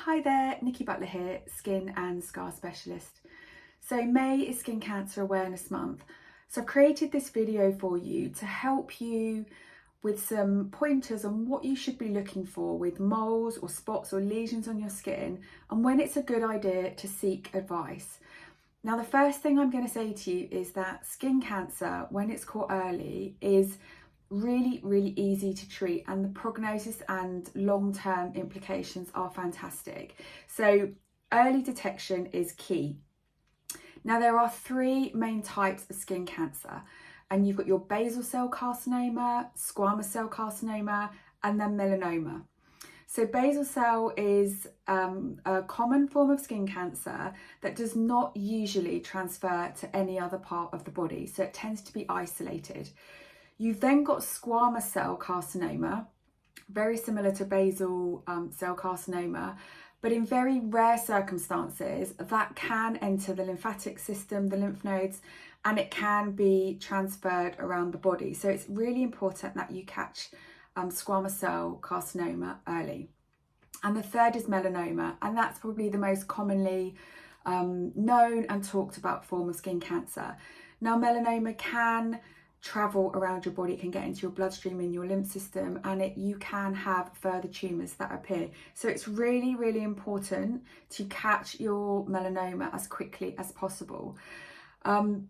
Hi there, Nikki Butler here, skin and scar specialist. So May is Skin Cancer Awareness Month. So I've created this video for you to help you with some pointers on what you should be looking for with moles or spots or lesions on your skin and when it's a good idea to seek advice. Now, the first thing I'm going to say to you is that skin cancer, when it's caught early, is really easy to treat, and the prognosis and long-term implications are fantastic. So early detection is key. Now, there are three main types of skin cancer, and you've got your basal cell carcinoma, squamous cell carcinoma, and then melanoma. So basal cell is a common form of skin cancer that does not usually transfer to any other part of the body, so it tends to be isolated. You've then got squamous cell carcinoma, very similar to basal cell carcinoma, but in very rare circumstances that can enter the lymphatic system, the lymph nodes, and it can be transferred around the body. So it's really important that you catch squamous cell carcinoma early. And the third is melanoma, and that's probably the most commonly known and talked about form of skin cancer. Now, melanoma can travel around your body, it can get into your bloodstream and your lymph system, and you can have further tumours that appear. So it's really important to catch your melanoma as quickly as possible.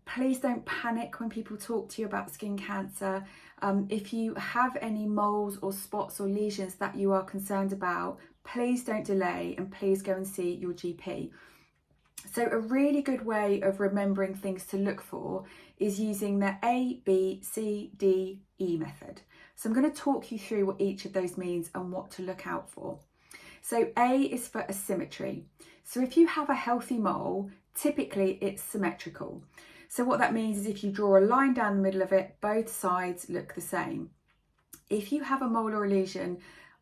Please don't panic when people talk to you about skin cancer. If you have any moles or spots or lesions that you are concerned about, please don't delay and please go and see your GP. So a really good way of remembering things to look for is using the ABCDE method. So I'm going to talk you through what each of those means and what to look out for. So A is for asymmetry. So if you have a healthy mole, typically it's symmetrical. So what that means is if you draw a line down the middle of it, both sides look the same. If you have a mole or a lesion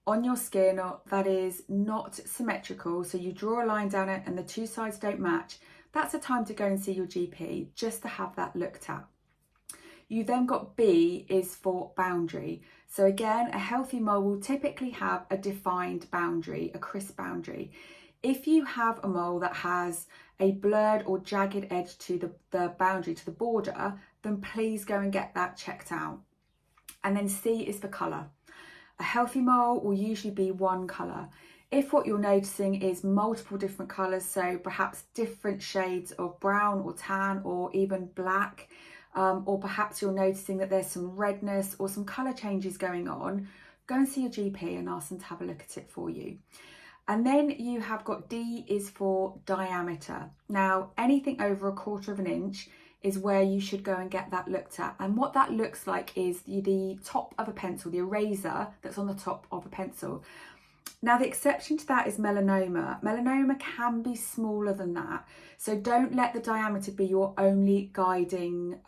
on your skin that is not symmetrical, so you draw a line down it and the two sides don't match, that's a time to go and see your GP just to have that looked at. You then got B is for boundary. So again, a healthy mole will typically have a defined boundary, a crisp boundary. If you have a mole that has a blurred or jagged edge to the boundary, to the border, then please go and get that checked out. And then C is for colour. A healthy mole will usually be one colour. If what you're noticing is multiple different colours, so perhaps different shades of brown or tan or even black, or perhaps you're noticing that there's some redness or some colour changes going on, go and see your GP and ask them to have a look at it for you. And then you have got D is for diameter. Now, anything over 1/4 of an inch is where you should go and get that looked at. And what that looks like is the top of a pencil, the eraser that's on the top of a pencil. Now, the exception to that is melanoma. Melanoma can be smaller than that. So don't let the diameter be your only guiding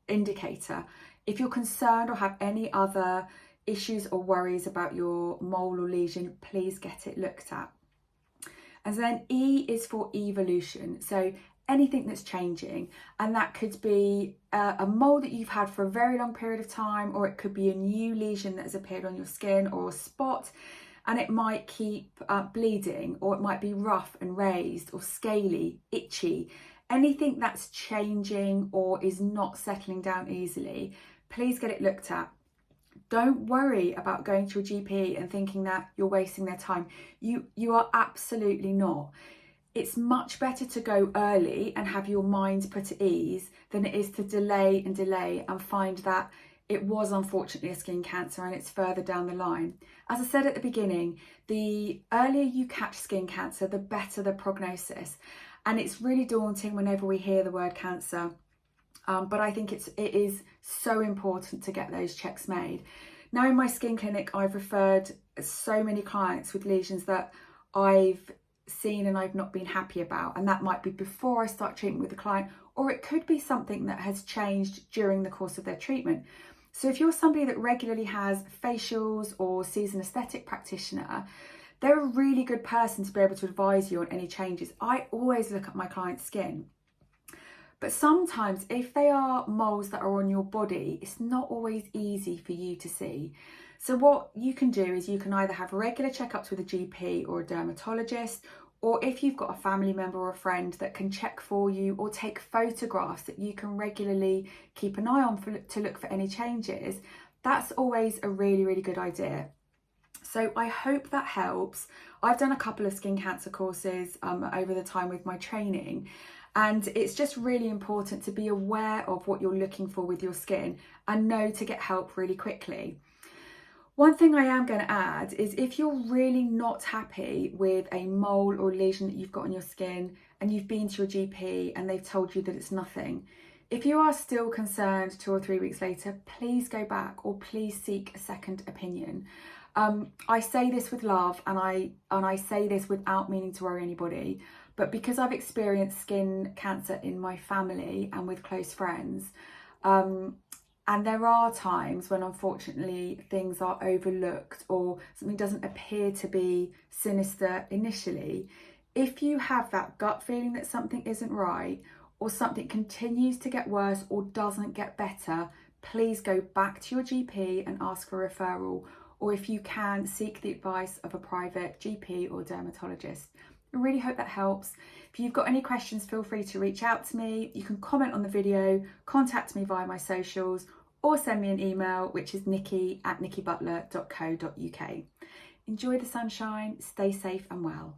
indicator. If you're concerned or have any other issues or worries about your mole or lesion, please get it looked at. And then E is for evolution. So anything that's changing, and that could be a mole that you've had for a very long period of time, or it could be a new lesion that has appeared on your skin or a spot, and it might keep bleeding, or it might be rough and raised or scaly, itchy. Anything that's changing or is not settling down easily, please get it looked at. Don't worry about going to your GP and thinking that you're wasting their time. You are absolutely not. It's much better to go early and have your mind put at ease than it is to delay and find that it was unfortunately a skin cancer and it's further down the line. As I said at the beginning, the earlier you catch skin cancer, the better the prognosis. And it's really daunting whenever we hear the word cancer. But I think it is so important to get those checks made. Now, in my skin clinic, I've referred so many clients with lesions that I've seen and I've not been happy about, and that might be before I start treatment with the client, or it could be something that has changed during the course of their treatment. So if you're somebody that regularly has facials or sees an aesthetic practitioner, they're a really good person to be able to advise you on any changes. I always look at my client's skin. But sometimes if they are moles that are on your body, it's not always easy for you to see. So what you can do is you can either have regular checkups with a GP or a dermatologist, or if you've got a family member or a friend that can check for you or take photographs that you can regularly keep an eye on to look for any changes, that's always a really, really good idea. So I hope that helps. I've done a couple of skin cancer courses over the time with my training, and it's just really important to be aware of what you're looking for with your skin and know to get help really quickly. One thing I am going to add is if you're really not happy with a mole or lesion that you've got on your skin and you've been to your GP and they've told you that it's nothing, if you are still concerned 2 or 3 weeks later, please go back or please seek a second opinion. I say this with love and I say this without meaning to worry anybody, but because I've experienced skin cancer in my family and with close friends, and there are times when unfortunately things are overlooked or something doesn't appear to be sinister initially. If you have that gut feeling that something isn't right or something continues to get worse or doesn't get better, please go back to your GP and ask for a referral, or if you can, seek the advice of a private GP or dermatologist. I really hope that helps. If you've got any questions, feel free to reach out to me. You can comment on the video, contact me via my socials, or send me an email, which is nikki@nikkibutler.co.uk. Enjoy the sunshine, stay safe and well.